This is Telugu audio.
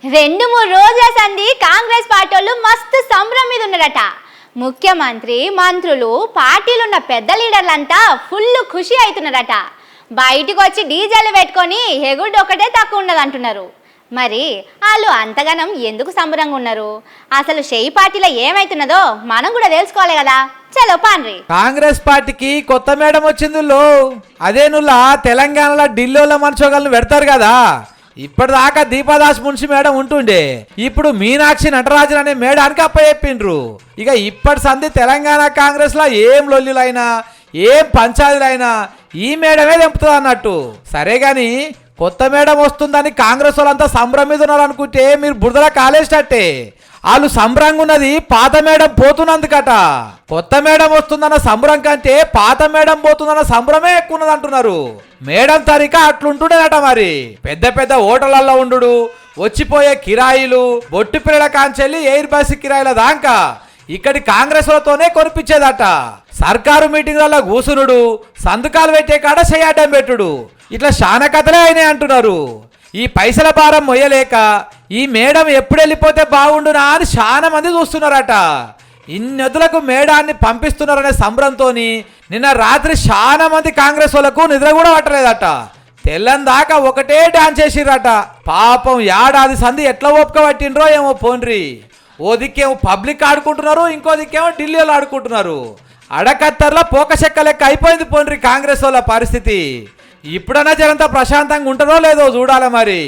2-3 రోజుల సంధి కాంగ్రెస్ పార్టీ వాళ్ళు మస్తు సంబరం మీద ఉన్నారట. ముఖ్యమంత్రి, మంత్రులు, పార్టీలున్న పెద్ద లీడర్లంతా ఫుల్ ఖుషి అవుతున్నారట. బయటకు వచ్చి డీజేలు పెట్టుకొని ఎగుడు ఒకటే తక్కువ ఉండదు అంటున్నారు. మరి వాళ్ళు అంతగానం ఎందుకు సంబరంగా ఉన్నారు? అసలు షెయి పార్టీలో ఏమైతున్నదో మనం కూడా తెలుసుకోవాలి కదా. చలో పాన్రి. కాంగ్రెస్ పార్టీకి కొత్త మేడం వచ్చింది. అదే నువ్వు తెలంగాణలో ఢిల్లీలో మనుషోగాలను పెడతారు కదా. ఇప్పటిదాకా దీపాదాస్ మున్షి మేడం ఉంటుండే, ఇప్పుడు మీనాక్షి నటరాజన్ అనే మేడానికి అప్పచెప్పిండ్రు. ఇక ఇప్పటి సంధి తెలంగాణ కాంగ్రెస్ లో ఏం లొల్లులైనా ఏం పంచాయతీలైనా ఈ మేడమే తెంపుతుంది అన్నట్టు. సరే గాని కొత్త మేడం వస్తుందని కాంగ్రెస్ వాళ్ళంతా సంబరం మీద ఉన్నారు అనుకుంటే మీరు బురదలా కాలేసేటట్టే. వాళ్ళు సంబరంగా ఉన్నది పాత మేడం పోతున్నందుకట. కొత్త మేడం వస్తుందన్న సంబరం కంటే పాత మేడం పోతుందన్న సంబరమే ఎక్కువ ఉన్నది అంటున్నారు. మేడం తరిక అట్లుంటుండేనట. మరి పెద్ద పెద్ద హోటళ్లలో ఉండు, వచ్చిపోయే కిరాయిలు, బొట్టు పిల్లల కాంచెల్లి ఎయిర్ బస్ కిరాయిల దాకా ఇక్కడి కాంగ్రెస్ లతోనే కొనిపించేదట. సర్కారు మీటింగ్లలో కూసునుడు, సంతకాలు పెట్టే కాడ చేయడం పెట్టుడు, ఇట్లా శాన కథలే అయినాయి అంటున్నారు. ఈ పైసల భారం మొయ్యలేక ఈ మేడం ఎప్పుడు వెళ్ళిపోతే బాగుండునా అని చాలా మంది చూస్తున్నారట. ఇన్నెదులకు మేడాన్ని పంపిస్తున్నారనే సంబరంతో నిన్న రాత్రి చాలా మంది కాంగ్రెస్ వాళ్ళకు నిద్ర కూడా పట్టలేదట. తెల్లని దాకా ఒకటే డాన్స్ చేసిర్రట. పాపం ఏడాది సంధి ఎట్లా ఓపిక పట్టిండ్రో ఏమో పోన్రి. ఓ దిక్కేమో పబ్లిక్ ఆడుకుంటున్నారు, ఇంకో దిక్కేమో ఢిల్లీలో ఆడుకుంటున్నారు. అడకత్తర్లో పోకశెక్క లెక్క అయిపోయింది పోన్రి కాంగ్రెస్ వాళ్ళ పరిస్థితి. ఇప్పుడన్నా జనంతా ప్రశాంతంగా ఉంటుందో లేదో చూడాలి మరి.